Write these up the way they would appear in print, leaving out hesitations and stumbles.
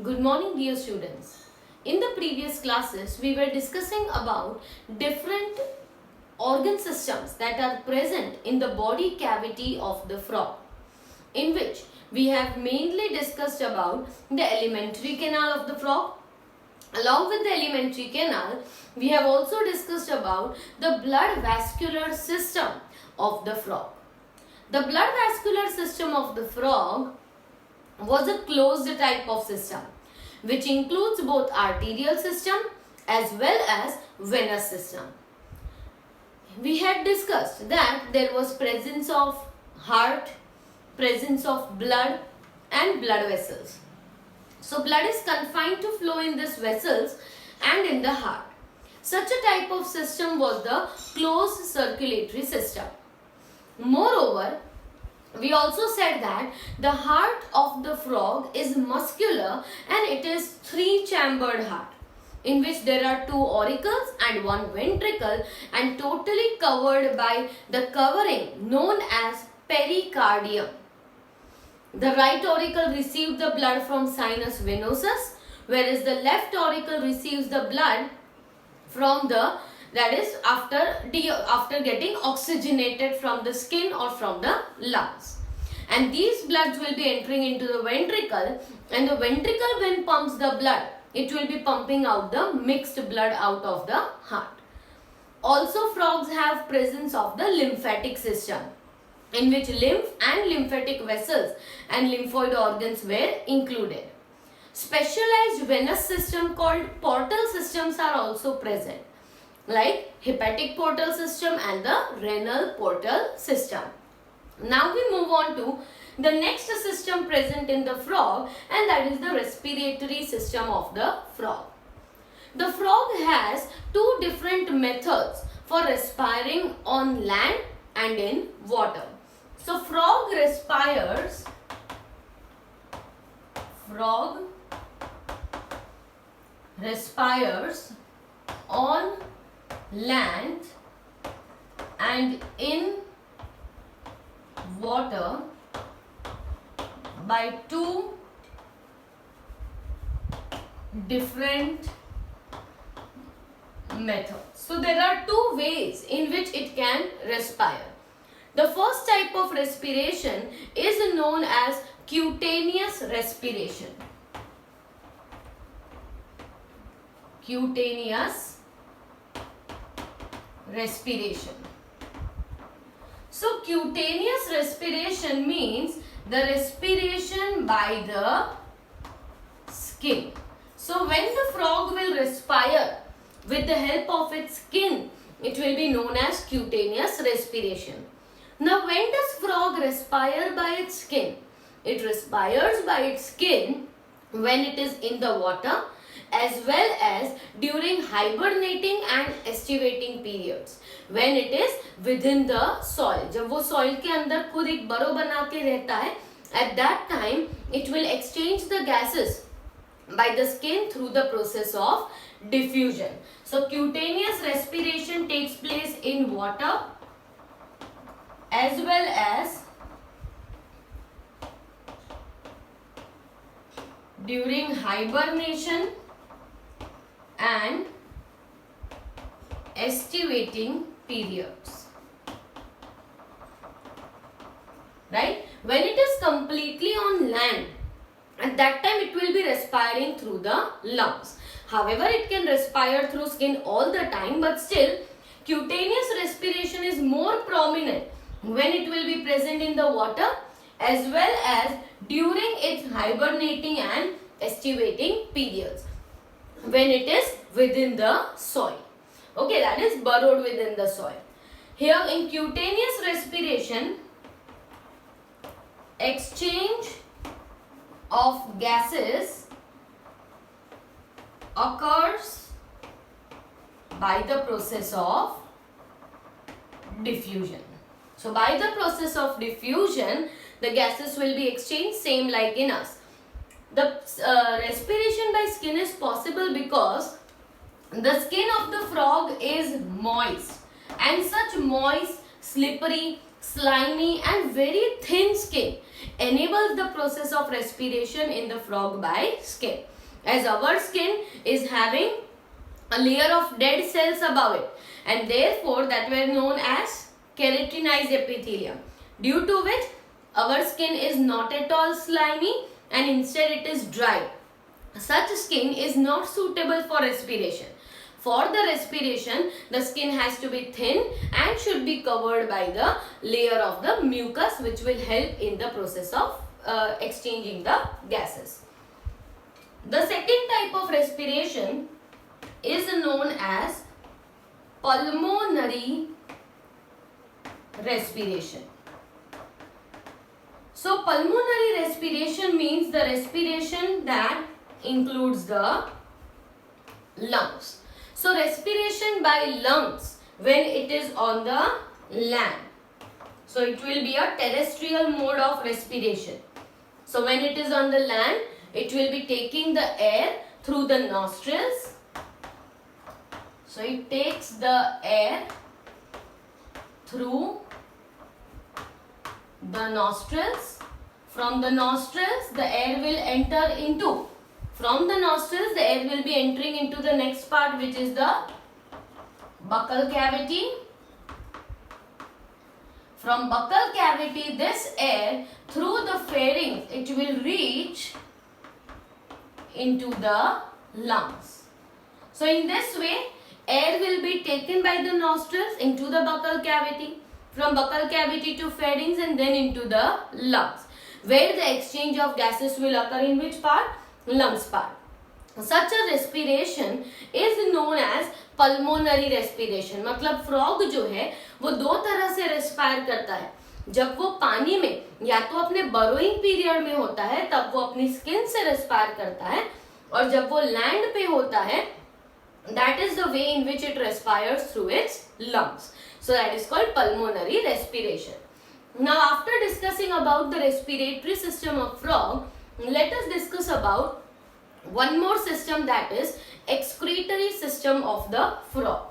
Good morning, dear students. In the previous classes, we were discussing about different organ systems that are present in the body cavity of the frog, in which we have mainly discussed about the alimentary canal of the frog. Along with the alimentary canal, we have also discussed about the blood vascular system of the frog. The blood vascular system of the frog was a closed type of system which includes both arterial system as well as venous system. We had discussed that there was presence of heart, presence of blood and blood vessels. So blood is confined to flow in these vessels and in the heart. Such a type of system was the closed circulatory system. Moreover, we also said that the heart of the frog is muscular and it is three-chambered heart in which there are two auricles and one ventricle and totally covered by the covering known as pericardium. The right auricle receives the blood from sinus venosus, whereas the left auricle receives the blood from the after getting oxygenated from the skin or from the lungs. And these bloods will be entering into the ventricle, and the ventricle when pumps the blood, it will be pumping out the mixed blood out of the heart. Also, frogs have presence of the lymphatic system, in which lymph and lymphatic vessels and lymphoid organs were included. Specialized venous system called portal systems are also present, like hepatic portal system and the renal portal system. Now we move on to the next system present in the frog, and that is the respiratory system of the frog. The frog has two different methods for respiring on land and in water. So frog respires on land and in water by two different methods. So there are two ways in which it can respire. The first type of respiration is known as cutaneous respiration. Cutaneous respiration. So cutaneous respiration means the respiration by the skin. So when the frog will respire with the help of its skin, it will be known as cutaneous respiration. Now when does frog respire by its skin? It respires by its skin when it is in the water as well as during hibernating and estivating periods, when it is within the soil. जब वो soil के अंदर खुद एक burrow बना के रहता है, at that time it will exchange the gases by the skin through the process of diffusion. So cutaneous respiration takes place in water as well as during hibernation and estivating periods. Right? When it is completely on land, at that time it will be respiring through the lungs. However, it can respire through skin all the time, but still cutaneous respiration is more prominent when it will be present in the water as well as during its hibernating and estivating periods, when it is within the soil. Okay, that is burrowed within the soil. Here in cutaneous respiration, exchange of gases occurs by the process of diffusion. So by the process of diffusion, the gases will be exchanged, same like in us. The respiration by skin is possible because the skin of the frog is moist, and such moist, slippery slimy and very thin skin enables the process of respiration in the frog by skin. As our skin is having a layer of dead cells above it, and therefore that were known as keratinized epithelium, due to which our skin is not at all slimy and instead it is dry. Such skin is not suitable for respiration. For the respiration, the skin has to be thin and should be covered by the layer of the mucus, which will help in the process of exchanging the gases. The second type of respiration is known as pulmonary respiration. So pulmonary respiration means the respiration that includes the lungs. So respiration by lungs when it is on the land. So it will be a terrestrial mode of respiration. So when it is on the land, it will be taking the air through the nostrils. So it takes the air through the nostrils. From the nostrils, the air will enter into. From the nostrils, the air will be entering into the next part, which is the buccal cavity. From buccal cavity, this air through the pharynx, it will reach into the lungs. So in this way, air will be taken by the nostrils into the buccal cavity, from buccal cavity to pharynx and then into the lungs, where the exchange of gases will occur in which part? Lungs part. Such a respiration is known as pulmonary respiration. मतलब frog जो है वो दो तरह से respire करता है. जब वो पानी में या तो अपने बरोइंग पीरियड में होता है तब वो अपनी स्किन से रेस्पायर करता है, और जब वो लैंड पे होता है that is the way in which it respires through its lungs. So that is called pulmonary respiration. Now after discussing about the respiratory system of frog, let us discuss about one more system, that is excretory system of the frog.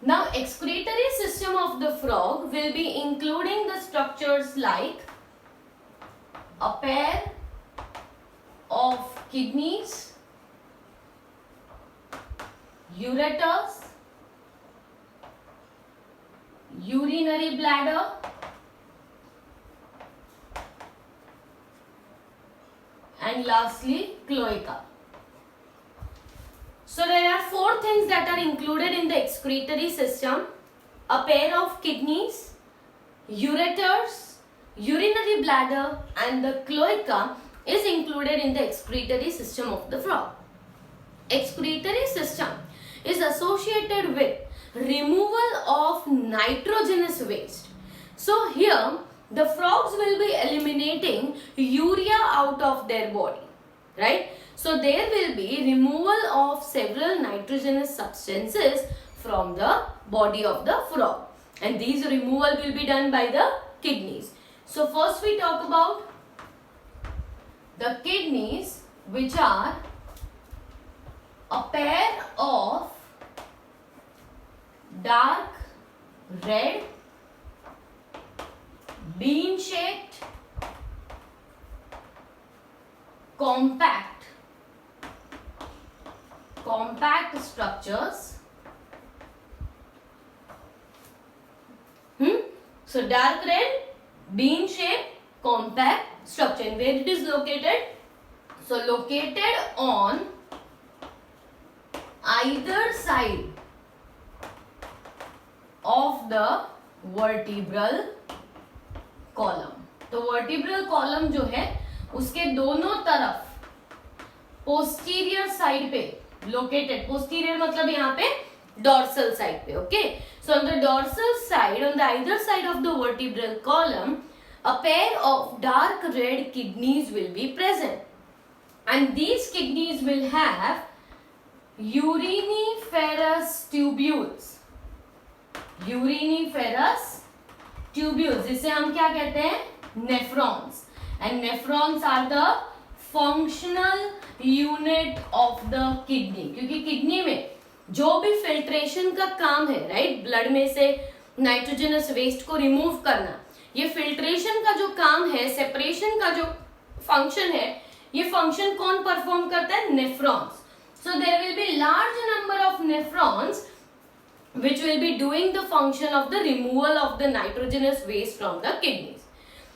Now excretory system of the frog will be including the structures like a pair of kidneys, ureters, urinary bladder, and lastly cloaca. So there are four things that are included in the excretory system: a pair of kidneys, ureters, urinary bladder, and the cloaca is included in the excretory system of the frog. Excretory system is associated with removal of nitrogenous waste. So here the frogs will be eliminating urea out of their body, right? So there will be removal of several nitrogenous substances from the body of the frog, and these removal will be done by the kidneys. So first we talk about the kidneys, which are a pair of dark red bean-shaped compact structures. So dark red bean-shaped compact structure. And where it is located? So located on either side of the vertebral column. तो vertebral column जो है उसके दोनों तरफ posterior side पे located. Posterior मतलब यहाँ पे dorsal side पे. Okay. So on the dorsal side, on the either side of the vertebral column, a pair of dark red kidneys will be present, and these kidneys will have uriniferous tubules. Uriniferous tubules, जिसे हम क्या कहते हैं? nephrons, and nephrons are the functional unit of the kidney. क्योंकि kidney में जो भी filtration का काम है, राइट, ब्लड में से नाइट्रोजनस वेस्ट को रिमूव करना, ये फिल्ट्रेशन का जो काम है, सेपरेशन का जो फंक्शन है, ये फंक्शन कौन परफॉर्म करता है? Nephrons. So there will be large number of nephrons which will be doing the function of the removal of the nitrogenous waste from the kidneys.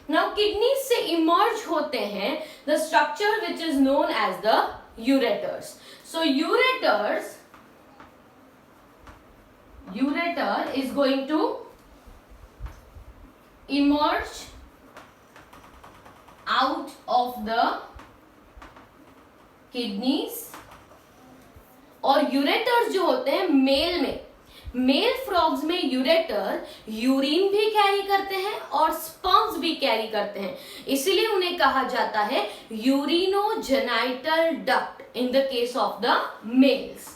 Now kidneys से emerge होते हैं the structure which is known as the ureters. So ureter is going to emerge out of the kidneys. और ureters जो होते हैं mail frogs में ureter urine भी carry करते हैं और स्पर्म्स भी कैरी करते हैं, इसीलिए उन्हें कहा जाता है urinogenital duct in the case of the mails.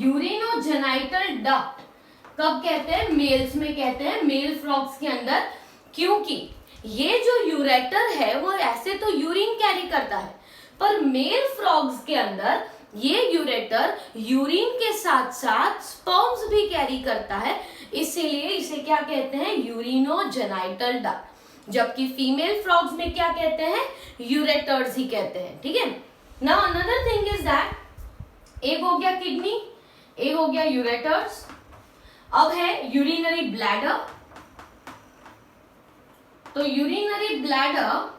Urinogenital duct कब कहते हैं? मेल्स में कहते हैं, मेल फ्रॉग्स के अंदर, क्योंकि ये जो यूरेटर है वो ऐसे तो यूरिन कैरी करता है, पर मेल फ्रॉग्स के अंदर ये यूरेटर यूरिन के साथ साथ स्पर्म्स भी कैरी करता है, इसीलिए इसे क्या कहते हैं? Urinogenital duct. जबकि फीमेल फ्रॉग्स में क्या कहते हैं? यूरेटर्स ही कहते हैं. ठीक है. Now another thing is that एक हो गया किडनी, एक हो गया यूरेटर्स. अब है यूरिनरी ब्लैडर. तो urinary bladder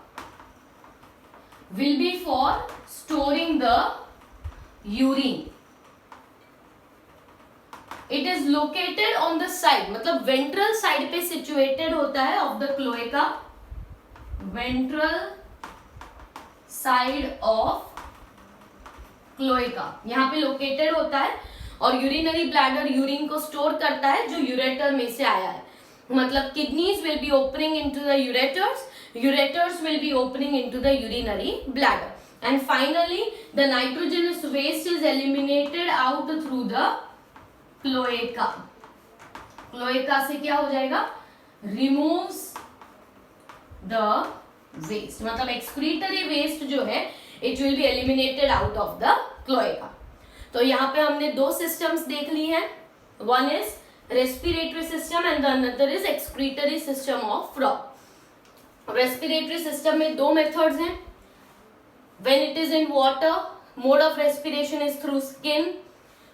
will be for storing the urine. It is located on the side, मतलब ventral side पे situated होता है of the cloaca. Ventral side of cloaca यहाँ पे located होता है, और यूरिनरी ब्लैडर यूरिन को स्टोर करता है जो यूरेटर में से आया है. मतलब kidneys will be opening into the ureters will be opening into the urinary bladder, and finally the nitrogenous waste is eliminated out through the cloaca. Cloaca से क्या हो जाएगा? removes the waste, मतलब excretory waste जो है it will be eliminated out of the cloaca. तो यहाँ पे हमने दो systems देख ली हैं. One is respiratory system and the another is excretory system of frog. Respiratory system में दो methods हैं. When it is in water, mode of respiration is through skin.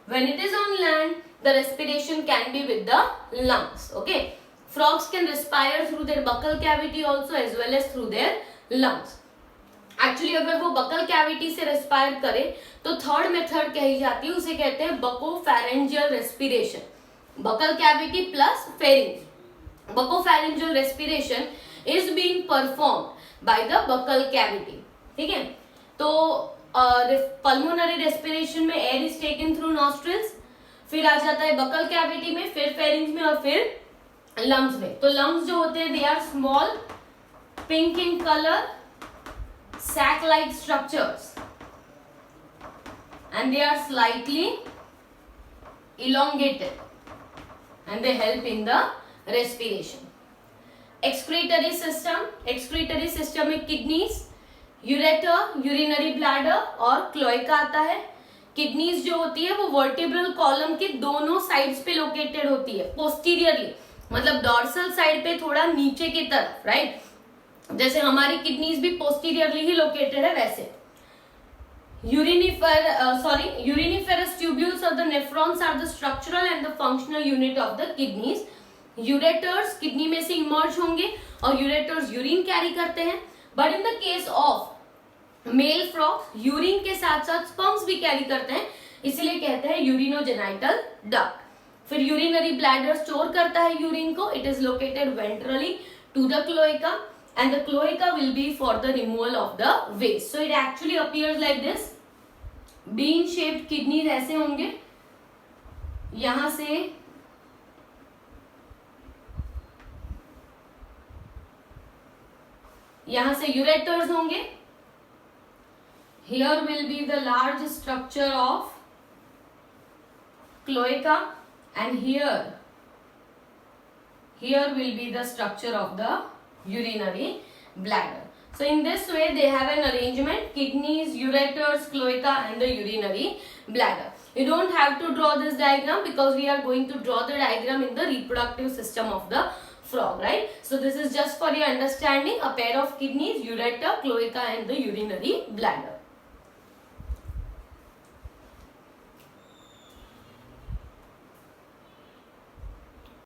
When it is on land, the respiration can be with the lungs. Okay, frogs can respire through their buccal cavity also as well as through their lungs. Actually अगर वो buccal cavity से respire करे तो third method कही जाती है, उसे कहते हैं buccopharyngeal respiration. Buccal cavity plus pharynx. Buccopharyngeal respiration is being performed by the buccal cavity. ठीक है. तो pulmonary respiration में air is taken through nostrils, फिर आ जाता है buccal cavity में, फिर pharynx में और फिर lungs में. तो lungs जो होते हैं they are small, pink in color, sac-like structures, and they are slightly elongated, and they help in the respiration. Excretory system में kidneys, ureter, urinary bladder और cloaca आता है. Kidneys जो होती है वो vertebral column के दोनों sides पे located होती है, posteriorly, मतलब dorsal side पे थोड़ा नीचे की तरफ, right? जैसे हमारी kidneys भी posteriorly ही located है वैसे. Uriniferous tubules of the nephrons are the structural and the functional unit of the kidneys. Ureters kidney में से emerge होंगे और ureters urine carry करते हैं. But in the case of male frogs, urine के साथ साथ sperms भी carry करते हैं, इसीलिए कहते हैं urinogenital duct. फिर urinary bladder store करता है urine को. It is located ventrally to the cloaca, and the cloaca will be for the removal of the waste. So it actually appears like this. Bean shaped kidneys ऐसे होंगे, यहां से ureters होंगे. Here will be the large structure of cloaca, and here here will be the structure of the urinary bladder. So in this way they have an arrangement: kidneys, ureters, cloaca and the urinary bladder. You don't have to draw this diagram because we are going to draw the diagram in the reproductive system of the frog, right? So this is just for your understanding: a pair of kidneys, ureter, cloaca and the urinary bladder.